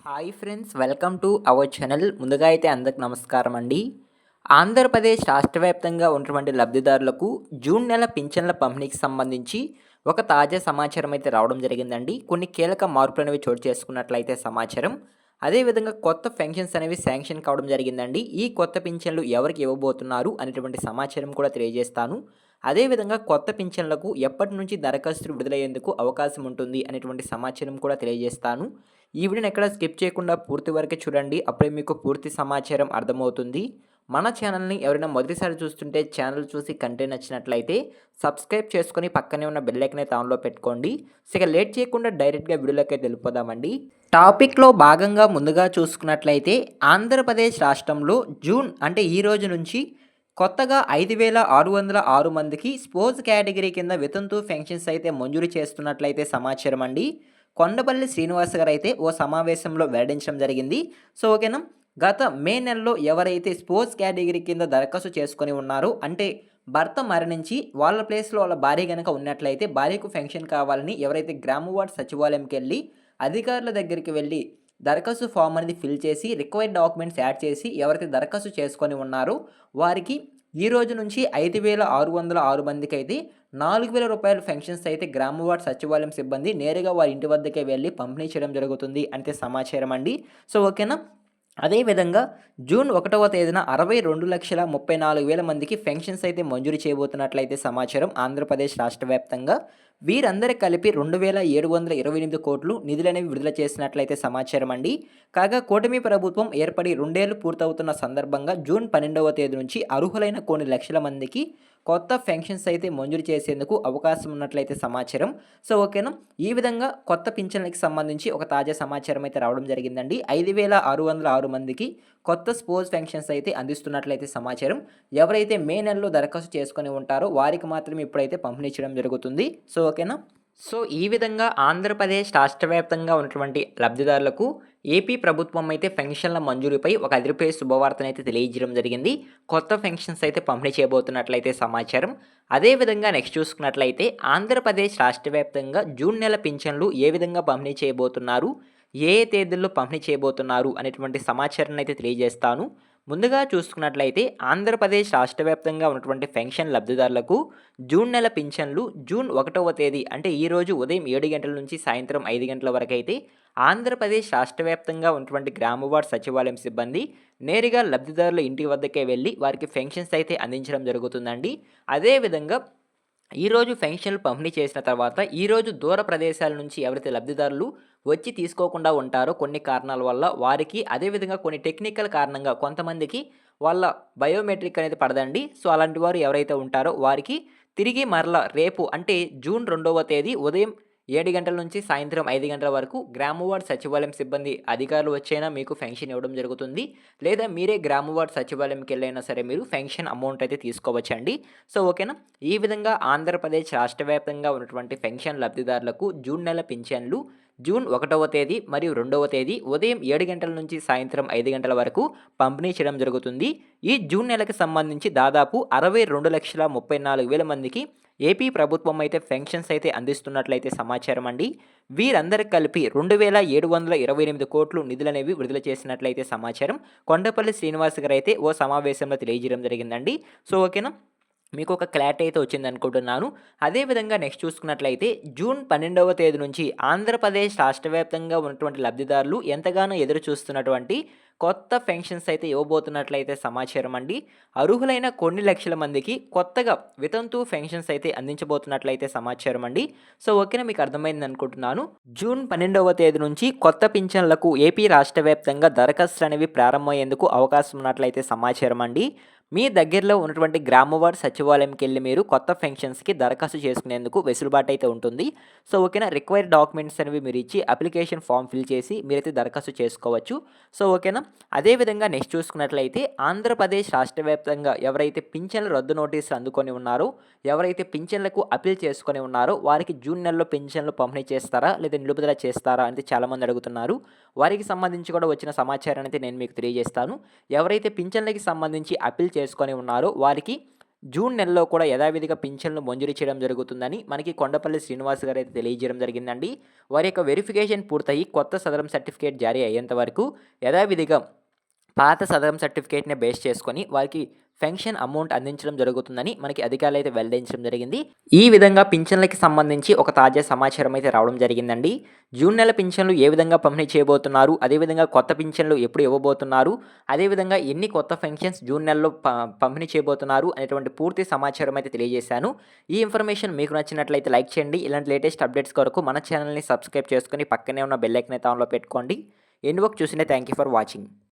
Hi friends, welcome to our channel. ముందుగా అయితే అందరికి నమస్కారం అండి. ఆంధ్రప్రదేశ్ రాష్ట్ర వ్యాప్తంగా ఉన్నటువంటి లబ్ధిదారులకు జూన్ నెల పింఛన్ల పంపిణీకి సంబంధించి ఒక తాజా సమాచారం అయితే రావడం జరిగిందండి. కొన్ని కీలక మార్పులు అనేవి చోటు చేసుకున్నట్లయితే సమాచారం. అదేవిధంగా కొత్త పెన్షన్స్ అనేవి శాంక్షన్ కావడం జరిగిందండి. ఈ కొత్త పింఛన్లు ఎవరికి ఇవ్వబోతున్నారు అనేటువంటి సమాచారం కూడా తెలియజేస్తాను. అదేవిధంగా కొత్త పింఛన్లకు ఎప్పటి నుంచి దరఖాస్తులు విడుదలయ్యేందుకు అవకాశం ఉంటుంది అనేటువంటి సమాచారం కూడా తెలియజేస్తాను. ఈ వీడియోని ఎక్కడ స్కిప్ చేయకుండా పూర్తి వరకు చూడండి. అప్పుడే మీకు పూర్తి సమాచారం అర్థమవుతుంది. మన ఛానల్ని ఎవరైనా మొదటిసారి చూస్తుంటే ఛానల్ చూసి కంటెంట్ నచ్చినట్లయితే సబ్స్క్రైబ్ చేసుకొని పక్కనే ఉన్న బెల్ ఐకాన్ అయితే ఆన్లో పెట్టుకోండి. ఇక లేట్ చేయకుండా డైరెక్ట్గా వీడియోలోకి అయితే వెళ్ళిపోదామండి. టాపిక్లో భాగంగా ముందుగా చూసుకున్నట్లయితే ఆంధ్రప్రదేశ్ రాష్ట్రంలో జూన్ అంటే ఈ రోజు నుంచి కొత్తగా 5,606 మందికి స్పోర్ట్స్ కేటగిరీ కింద వితంతు పెన్షన్స్ అయితే మంజూరు చేస్తున్నట్లయితే సమాచారం అండి. కొండపల్లి శ్రీనివాస్ గారు అయితే ఓ సమావేశంలో వెల్లడించడం జరిగింది. సో ఓకేనా, గత మే నెలలో ఎవరైతే స్పోర్ట్స్ కేటగిరీ కింద దరఖాస్తు చేసుకొని ఉన్నారో, అంటే భర్త మరణించి వాళ్ళ ప్లేస్లో వాళ్ళ భార్య కనుక ఉన్నట్లయితే భార్యకు పెన్షన్ కావాలని ఎవరైతే గ్రామ వార్డ్ సచివాలయంకి వెళ్ళి అధికారుల దగ్గరికి వెళ్ళి దరఖాస్తు ఫామ్ అనేది ఫిల్ చేసి రిక్వైర్డ్ డాక్యుమెంట్స్ యాడ్ చేసి ఎవరైతే దరఖాస్తు చేసుకొని ఉన్నారో వారికి ఈ రోజు నుంచి 5,606 మందికి అయితే రూ. 4,000 పెన్షన్స్ అయితే గ్రామ వార్డ్ సచివాలయం సిబ్బంది నేరుగా వారి ఇంటి వద్దకే వెళ్ళి పంపిణీ చేయడం జరుగుతుంది అంటే సమాచారం అండి. సో ఓకేనా, అదేవిధంగా జూన్ 1వ తేదీన 62,34,000 మందికి పెన్షన్స్ అయితే మంజూరు చేయబోతున్నట్లయితే సమాచారం ఆంధ్రప్రదేశ్ రాష్ట్ర వ్యాప్తంగా. వీరందరికీ కలిపి 2,728 కోట్లు నిధులనేవి విడుదల చేసినట్లయితే సమాచారం అండి. కాగా కూటమి ప్రభుత్వం ఏర్పడి 2 ఏళ్లు పూర్తవుతున్న సందర్భంగా జూన్ 12వ తేదీ నుంచి అర్హులైన కొన్ని లక్షల మందికి కొత్త పెన్షన్స్ అయితే మంజూరు చేసేందుకు అవకాశం ఉన్నట్లయితే సమాచారం. సో ఓకేనా, ఈ విధంగా కొత్త పింఛన్లకి సంబంధించి ఒక తాజా సమాచారం అయితే రావడం జరిగిందండి. 5,606 మందికి కొత్త స్పోర్ట్స్ పెన్షన్స్ అయితే అందిస్తున్నట్లయితే సమాచారం. ఎవరైతే మే నెలలో దరఖాస్తు చేసుకొని ఉంటారో వారికి మాత్రమే ఇప్పుడైతే పంపిణీ చేయడం జరుగుతుంది. సో ఓకేనా, సో ఈ విధంగా ఆంధ్రప్రదేశ్ రాష్ట్ర వ్యాప్తంగా ఉన్నటువంటి లబ్ధిదారులకు ఏపీ ప్రభుత్వం అయితే పెన్షన్ల మంజూరుపై ఒక అదిరిపోయే శుభవార్తను అయితే తెలియజేయడం జరిగింది. కొత్త పెన్షన్స్ అయితే పంపిణీ చేయబోతున్నట్లయితే సమాచారం. అదేవిధంగా నెక్స్ట్ చూసుకున్నట్లయితే ఆంధ్రప్రదేశ్ రాష్ట్ర వ్యాప్తంగా జూన్ నెల పింఛన్లు ఏ విధంగా పంపిణీ చేయబోతున్నారు, ఏ ఏ తేదీల్లో పంపిణీ చేయబోతున్నారు అనేటువంటి సమాచారాన్ని అయితే తెలియజేస్తాను. ముందుగా చూసుకున్నట్లయితే ఆంధ్రప్రదేశ్ రాష్ట్ర వ్యాప్తంగా ఉన్నటువంటి పెన్షన్ లబ్ధిదారులకు జూన్ నెల పింఛన్లు జూన్ 1వ తేదీ అంటే ఈరోజు ఉదయం 7 గంటల నుంచి సాయంత్రం 5 గంటల వరకు అయితే ఆంధ్రప్రదేశ్ రాష్ట్ర వ్యాప్తంగా ఉన్నటువంటి గ్రామ వార్డ్ సచివాలయం సిబ్బంది నేరుగా లబ్ధిదారుల ఇంటి వద్దకే వెళ్ళి వారికి పెన్షన్స్ అయితే అందించడం జరుగుతుందండి. అదేవిధంగా ఈరోజు పెన్షన్లు పంపిణీ చేసిన తర్వాత ఈరోజు దూర ప్రదేశాల నుంచి ఎవరైతే లబ్ధిదారులు వచ్చి తీసుకోకుండా ఉంటారో కొన్ని కారణాల వల్ల వారికి, అదేవిధంగా కొన్ని టెక్నికల్ కారణంగా కొంతమందికి వాళ్ళ బయోమెట్రిక్ అనేది పడదండి. సో అలాంటి వారు ఎవరైతే ఉంటారో వారికి తిరిగి మరలా రేపు అంటే జూన్ 2వ తేదీ ఉదయం 7 గంటల నుంచి సాయంత్రం 5 గంటల వరకు గ్రామ వార్డ్ సచివాలయం సిబ్బంది అధికారులు వచ్చైనా మీకు పెన్షన్ ఇవ్వడం జరుగుతుంది. లేదా మీరే గ్రామ వార్డ్ సచివాలయంకి వెళ్ళైనా సరే మీరు పెన్షన్ అమౌంట్ అయితే తీసుకోవచ్చండి. సో ఓకేనా, ఈ విధంగా ఆంధ్రప్రదేశ్ రాష్ట్ర వ్యాప్తంగా ఉన్నటువంటి పెన్షన్ లబ్ధిదారులకు జూన్ నెల పింఛన్లు జూన్ 1వ తేదీ మరియు 2వ తేదీ ఉదయం 7 గంటల నుంచి సాయంత్రం 5 గంటల వరకు పంపిణీ చేయడం జరుగుతుంది. ఈ జూన్ నెలకు సంబంధించి దాదాపు 62,34,000 మందికి ఏపీ ప్రభుత్వం అయితే పెన్షన్స్ అయితే అందిస్తున్నట్లయితే సమాచారం అండి. వీరందరికీ కలిపి 2,728 కోట్లు నిధులనేవి విడుదల చేసినట్లయితే సమాచారం కొండపల్లి శ్రీనివాస్ గారు అయితే ఓ సమావేశంలో తెలియజేయడం జరిగిందండి. సో ఓకేనా, మీకు ఒక క్లారిటీ అయితే వచ్చింది అనుకుంటున్నాను. అదేవిధంగా నెక్స్ట్ చూసుకున్నట్లయితే జూన్ 12వ తేదీ నుంచి ఆంధ్రప్రదేశ్ రాష్ట్ర వ్యాప్తంగా ఉన్నటువంటి లబ్ధిదారులు ఎంతగానో ఎదురు చూస్తున్నటువంటి కొత్త పెన్షన్స్ అయితే ఇవ్వబోతున్నట్లయితే సమాచారం అండి. అర్హులైన కొన్ని లక్షల మందికి కొత్తగా వితంతు పెన్షన్స్ అయితే అందించబోతున్నట్లయితే సమాచారం అండి. సో ఓకేనా, మీకు అర్థమైంది అనుకుంటున్నాను. జూన్ 12వ తేదీ నుంచి కొత్త పింఛన్లకు ఏపీ రాష్ట్ర వ్యాప్తంగా దరఖాస్తులు అనేవి ప్రారంభమయ్యేందుకు అవకాశం ఉన్నట్లయితే సమాచారం అండి. మీ దగ్గరలో ఉన్నటువంటి గ్రామ వార్డ్ సచివాలయంకి వెళ్ళి మీరు కొత్త పెన్షన్స్కి దరఖాస్తు చేసుకునేందుకు వెసులుబాటు అయితే ఉంటుంది. సో ఓకేనా, రిక్వైర్డ్ డాక్యుమెంట్స్ అనేవి మీరు ఇచ్చి అప్లికేషన్ ఫామ్ ఫిల్ చేసి మీరైతే దరఖాస్తు చేసుకోవచ్చు. సో ఓకేనా, అదేవిధంగా నెక్స్ట్ చూసుకున్నట్లయితే ఆంధ్రప్రదేశ్ రాష్ట్ర వ్యాప్తంగా ఎవరైతే పింఛన్ల రద్దు నోటీసులు అందుకొని ఉన్నారో, ఎవరైతే పింఛన్లకు అప్పీల్ చేసుకొని ఉన్నారో వారికి జూన్ నెలలో పింఛన్లు పంపిణీ చేస్తారా లేదా నిలుపుదల చేస్తారా అనేది చాలామంది అడుగుతున్నారు. వారికి సంబంధించి కూడా వచ్చిన సమాచారాన్ని అయితే నేను మీకు తెలియజేస్తాను. ఎవరైతే పింఛన్లకి సంబంధించి అప్పీల్ చేసుకొని ఉన్నారో వారికి జూన్ నెలలో కూడా యథావిధిగా పింఛన్లు మంజూరు చేయడం జరుగుతుందని మనకి కొండపల్లి శ్రీనివాస్ గారు అయితే తెలియజేయడం జరిగిందండి. వారి యొక్క వెరిఫికేషన్ పూర్తయ్యి కొత్త సదరం సర్టిఫికేట్ జారీ అయ్యేంత వరకు యథావిధిగా పాత సదరం సర్టిఫికేట్‌ని బేస్ చేసుకొని వారికి పెన్షన్ అమౌంట్ అందించడం జరుగుతుందని మనకి అధికారులు అయితే వెల్లడించడం జరిగింది. ఈ విధంగా పింఛన్లకి సంబంధించి ఒక తాజా సమాచారం అయితే రావడం జరిగిందండి. జూన్ నెల పింఛన్లు ఏ విధంగా పంపిణీ చేయబోతున్నారు, అదేవిధంగా కొత్త పింఛన్లు ఎప్పుడు ఇవ్వబోతున్నారు, అదేవిధంగా ఎన్ని కొత్త పెన్షన్స్ జూన్ నెలలో పంపిణీ చేయబోతున్నారు అనేటువంటి పూర్తి సమాచారం అయితే తెలియజేశాను. ఈ ఇన్ఫర్మేషన్ మీకు నచ్చినట్లయితే లైక్ చేయండి. ఇలాంటి లేటెస్ట్ అప్డేట్స్ కొరకు మన ఛానల్‌ని సబ్స్క్రైబ్ చేసుకొని పక్కనే ఉన్న బెల్ ఐకాన్ అయితే ఆన్‌లో పెట్టుకోండి. ఎండ్ వరకు చూసినందుకు థాంక్ యూ ఫర్ వాచింగ్.